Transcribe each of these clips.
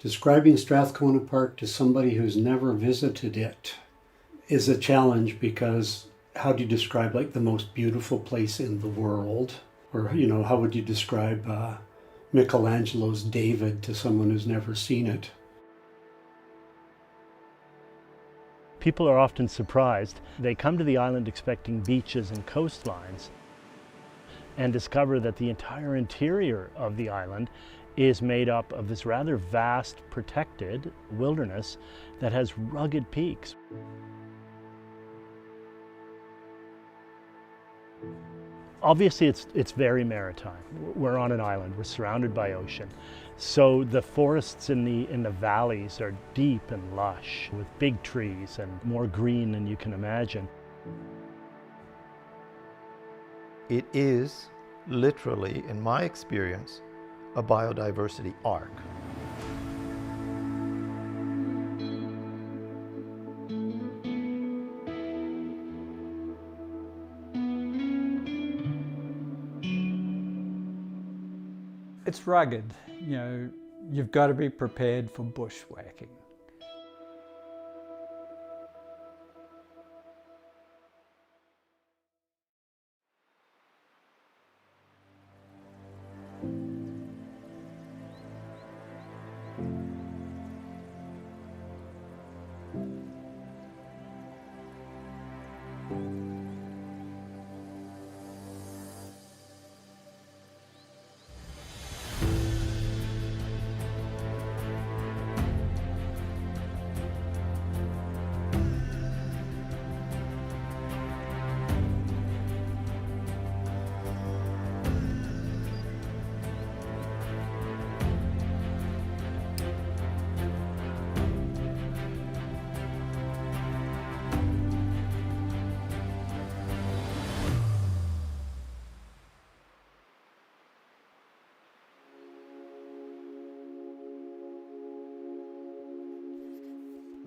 Describing Strathcona Park to somebody who's never visited it is a challenge, because how do you describe like the most beautiful place in the world? Or, you know, how would you describe Michelangelo's David to someone who's never seen it? People are often surprised. They come to the island expecting beaches and coastlines and discover that the entire interior of the island is made up of this rather vast, protected wilderness that has rugged peaks. Obviously, it's very maritime. We're on an island, we're surrounded by ocean. So the forests in the valleys are deep and lush, with big trees and more green than you can imagine. It is literally, in my experience, a biodiversity ark. It's rugged, you know, you've got to be prepared for bushwhacking.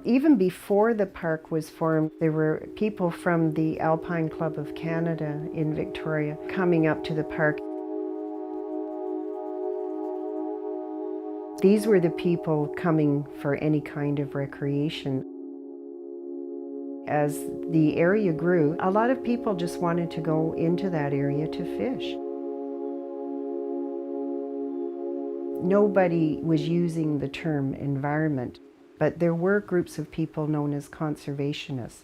Even before the park was formed, there were people from the Alpine Club of Canada in Victoria coming up to the park. These were the people coming for any kind of recreation. As the area grew, a lot of people just wanted to go into that area to fish. Nobody was using the term environment, but there were groups of people known as conservationists.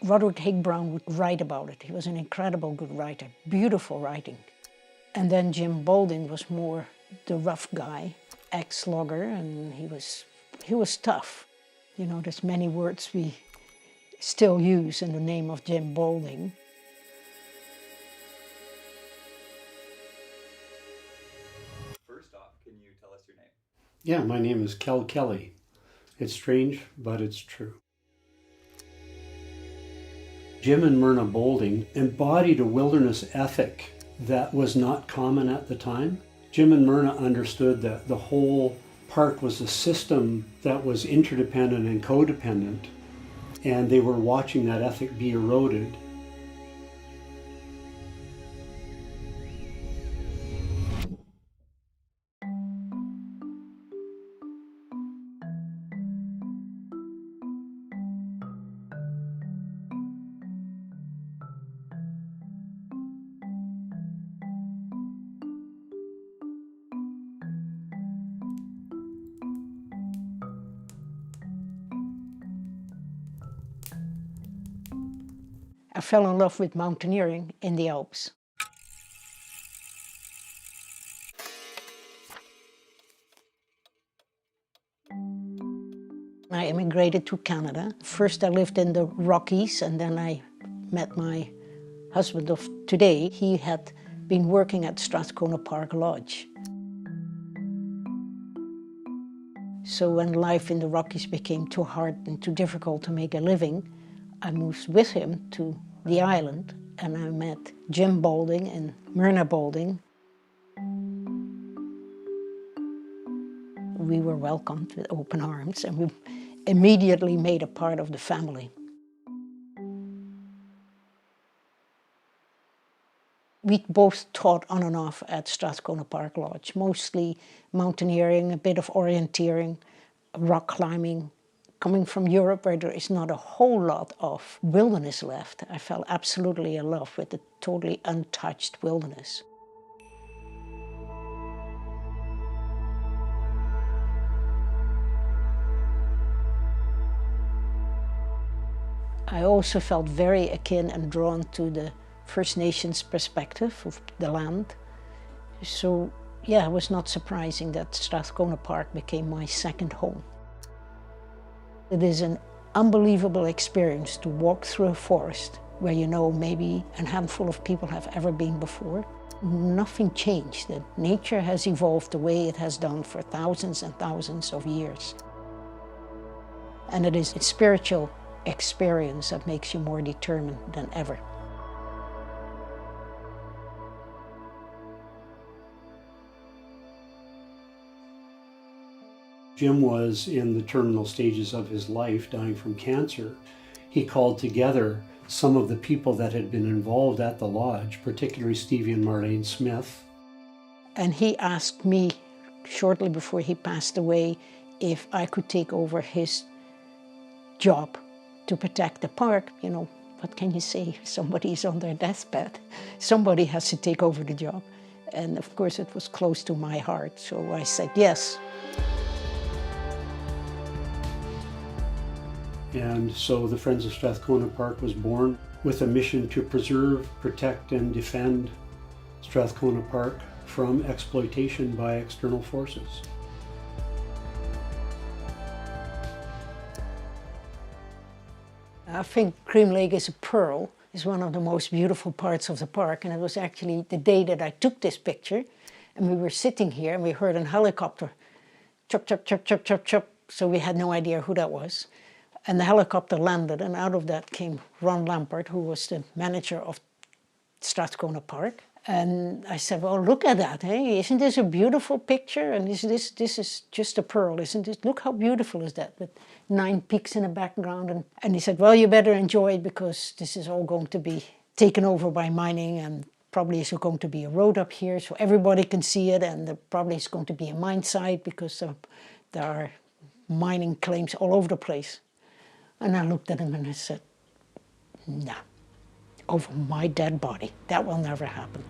Roderick Higg-Brown would write about it. He was an incredible good writer, beautiful writing. And then Jim Boulding was more the rough guy, ex-slugger, and he was tough. You know, there's many words we still use in the name of Jim Boulding. First off, can you tell us your name? Yeah, my name is Kel Kelly. It's strange, but it's true. Jim and Myrna Boulding embodied a wilderness ethic that was not common at the time. Jim and Myrna understood that the whole park was a system that was interdependent and codependent, and they were watching that ethic be eroded. I fell in love with mountaineering in the Alps. I immigrated to Canada. First I lived in the Rockies, and then I met my husband of today. He had been working at Strathcona Park Lodge. So when life in the Rockies became too hard and too difficult to make a living, I moved with him to the island, and I met Jim Boulding and Myrna Boulding. We were welcomed with open arms, and we immediately made a part of the family. We both taught on and off at Strathcona Park Lodge, mostly mountaineering, a bit of orienteering, rock climbing. Coming from Europe, where there is not a whole lot of wilderness left, I fell absolutely in love with the totally untouched wilderness. I also felt very akin and drawn to the First Nations perspective of the land. So yeah, it was not surprising that Strathcona Park became my second home. It is an unbelievable experience to walk through a forest where you know maybe a handful of people have ever been before. Nothing changed. That nature has evolved the way it has done for thousands and thousands of years. And it is a spiritual experience that makes you more determined than ever. Jim was in the terminal stages of his life, dying from cancer. He called together some of the people that had been involved at the lodge, particularly Stevie and Marlene Smith. And he asked me shortly before he passed away if I could take over his job to protect the park. You know, what can you say? Somebody's on their deathbed. Somebody has to take over the job. And of course it was close to my heart, so I said yes. And so the Friends of Strathcona Park was born with a mission to preserve, protect, and defend Strathcona Park from exploitation by external forces. I think Cream Lake is a pearl. It's one of the most beautiful parts of the park, and it was actually the day that I took this picture, and we were sitting here and we heard a helicopter, chop, chop, chop, chop, chop, chop, so we had no idea who that was. And the helicopter landed, and out of that came Ron Lampert, who was the manager of Strathcona Park. And I said, well, look at that, hey, isn't this a beautiful picture? And this is just a pearl, isn't it? Look how beautiful is that, with 9 peaks in the background. And he said, well, you better enjoy it, because this is all going to be taken over by mining, and probably is going to be a road up here so everybody can see it, and there probably is going to be a mine site, because there are mining claims all over the place. And I looked at him and I said, nah, over my dead body, that will never happen.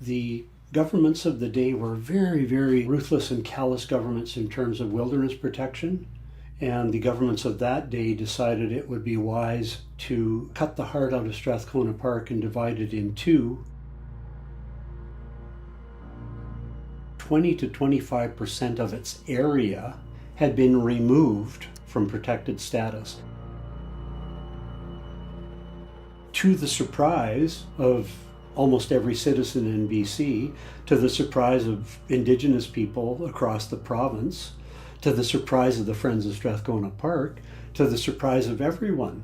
The governments of the day were very, very ruthless and callous governments in terms of wilderness protection. And the governments of that day decided it would be wise to cut the heart out of Strathcona Park and divide it in two. 20 to 25% of its area had been removed from protected status. To the surprise of almost every citizen in BC, to the surprise of Indigenous people across the province, to the surprise of the Friends of Strathcona Park, to the surprise of everyone,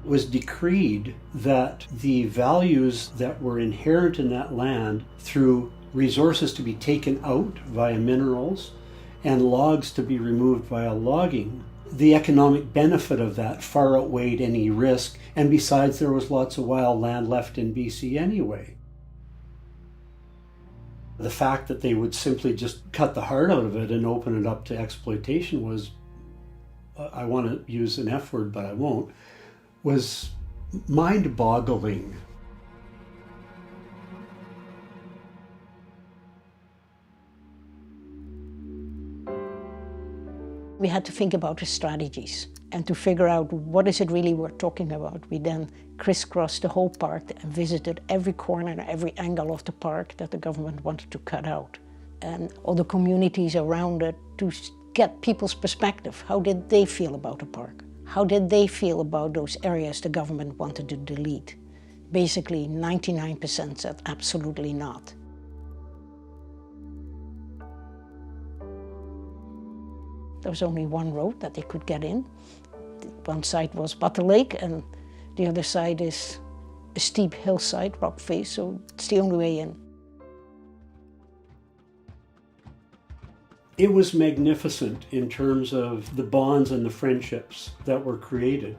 it was decreed that the values that were inherent in that land, through resources to be taken out via minerals and logs to be removed via logging, the economic benefit of that far outweighed any risk, and besides, there was lots of wild land left in BC anyway. The fact that they would simply just cut the heart out of it and open it up to exploitation was, I want to use an F word but I won't, was mind-boggling. We had to think about the strategies and to figure out what is it really we're talking about. We then crisscrossed the whole park and visited every corner and every angle of the park that the government wanted to cut out, and all the communities around it, to get people's perspective. How did they feel about the park? How did they feel about those areas the government wanted to delete? Basically, 99% said absolutely not. There was only one road that they could get in. One side was Butter Lake, and the other side is a steep hillside, rock face, so it's the only way in. It was magnificent in terms of the bonds and the friendships that were created.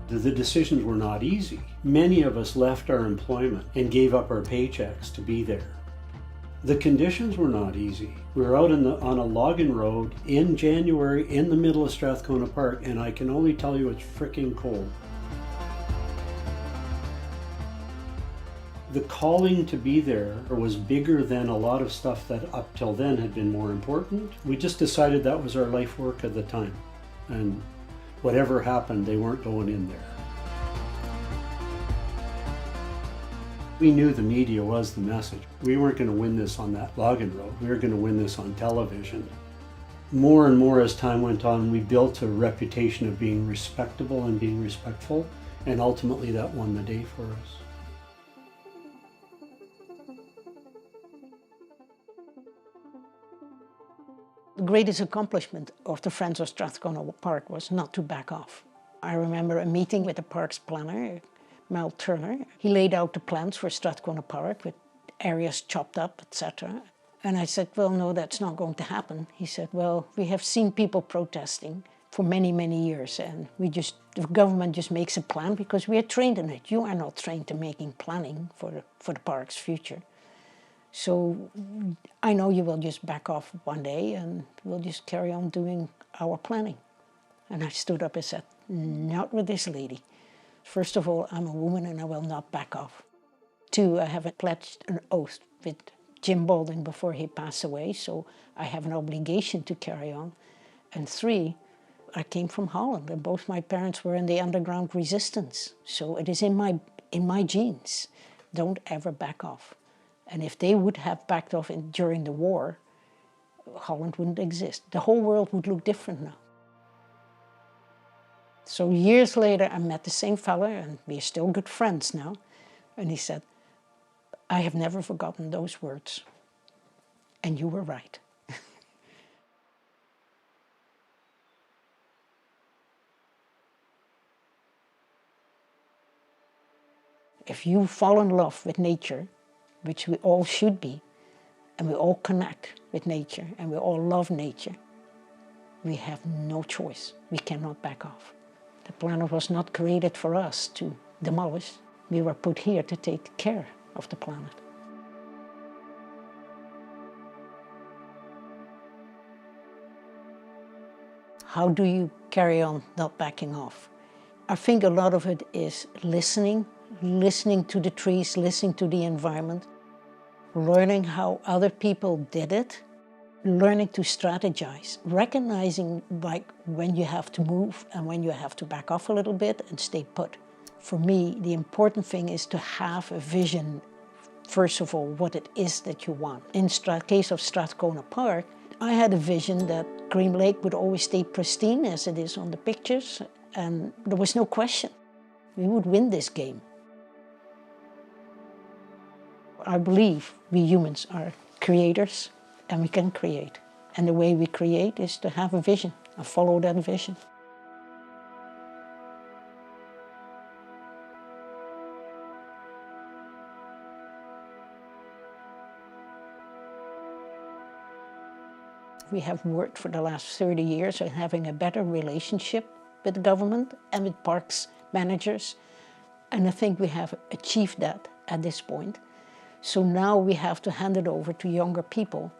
The decisions were not easy. Many of us left our employment and gave up our paychecks to be there. The conditions were not easy. We were out on a logging road in January in the middle of Strathcona Park, and I can only tell you it's freaking cold. The calling to be there was bigger than a lot of stuff that up till then had been more important. We just decided that was our life work at the time. And whatever happened, they weren't going in there. We knew the media was the message. We weren't going to win this on that logging road. We were going to win this on television. More and more as time went on, we built a reputation of being respectable and being respectful, and ultimately that won the day for us. The greatest accomplishment of the Friends of Strathcona Park was not to back off. I remember a meeting with the park's planner, Mel Turner. He laid out the plans for Strathcona Park with areas chopped up, etc. And I said, well, no, that's not going to happen. He said, well, we have seen people protesting for many, many years, and the government just makes a plan because we are trained in it. You are not trained in making planning for the park's future. So I know you will just back off one day and we'll just carry on doing our planning. And I stood up and said, not with this lady. First of all, I'm a woman and I will not back off. 2, I have pledged an oath with Jim Baldwin before he passed away, so I have an obligation to carry on. And 3, I came from Holland and both my parents were in the underground resistance. So it is in my genes. Don't ever back off. And if they would have backed off during the war, Holland wouldn't exist. The whole world would look different now. So years later, I met the same fella, and we're still good friends now. And he said, I have never forgotten those words. And you were right. If you fall in love with nature, which we all should be, and we all connect with nature, and we all love nature, we have no choice. We cannot back off. The planet was not created for us to demolish. We were put here to take care of the planet. How do you carry on not backing off? I think a lot of it is listening to the trees, listening to the environment, learning how other people did it, learning to strategize, recognizing like when you have to move and when you have to back off a little bit and stay put. For me, the important thing is to have a vision, first of all, what it is that you want. In the case of Strathcona Park, I had a vision that Green Lake would always stay pristine as it is on the pictures, and there was no question. We would win this game. I believe we humans are creators and we can create. And the way we create is to have a vision and follow that vision. We have worked for the last 30 years on having a better relationship with the government and with parks managers. And I think we have achieved that at this point. So now we have to hand it over to younger people.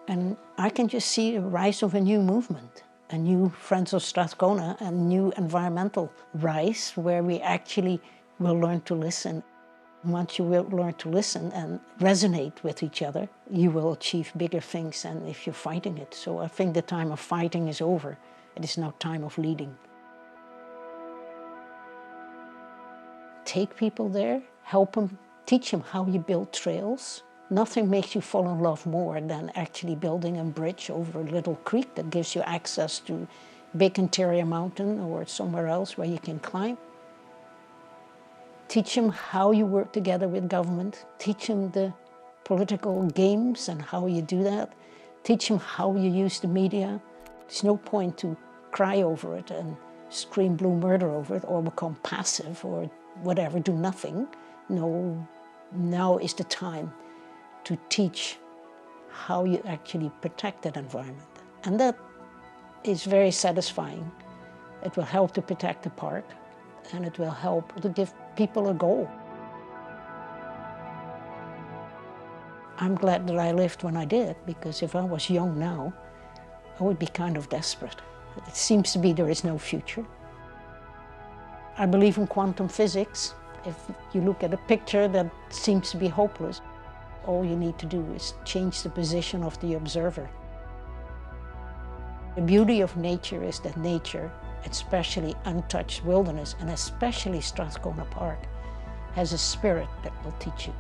And I can just see a rise of a new movement, a new Friends of Strathcona, a new environmental rise where we actually will learn to listen. Once you will learn to listen and resonate with each other, you will achieve bigger things than if you're fighting it. So I think the time of fighting is over. It is now time of leading. Take people there, help them, teach them how you build trails. Nothing makes you fall in love more than actually building a bridge over a little creek that gives you access to big interior mountain or somewhere else where you can climb. Teach them how you work together with government. Teach them the political games and how you do that. Teach them how you use the media. There's no point to cry over it and scream blue murder over it or become passive or whatever, do nothing. No, now is the time to teach how you actually protect that environment. And that is very satisfying. It will help to protect the park, and it will help to give people a goal. I'm glad that I lived when I did, because if I was young now, I would be kind of desperate. It seems to be there is no future. I believe in quantum physics. If you look at a picture that seems to be hopeless, all you need to do is change the position of the observer. The beauty of nature is that nature, especially untouched wilderness, and especially Strathcona Park, has a spirit that will teach you.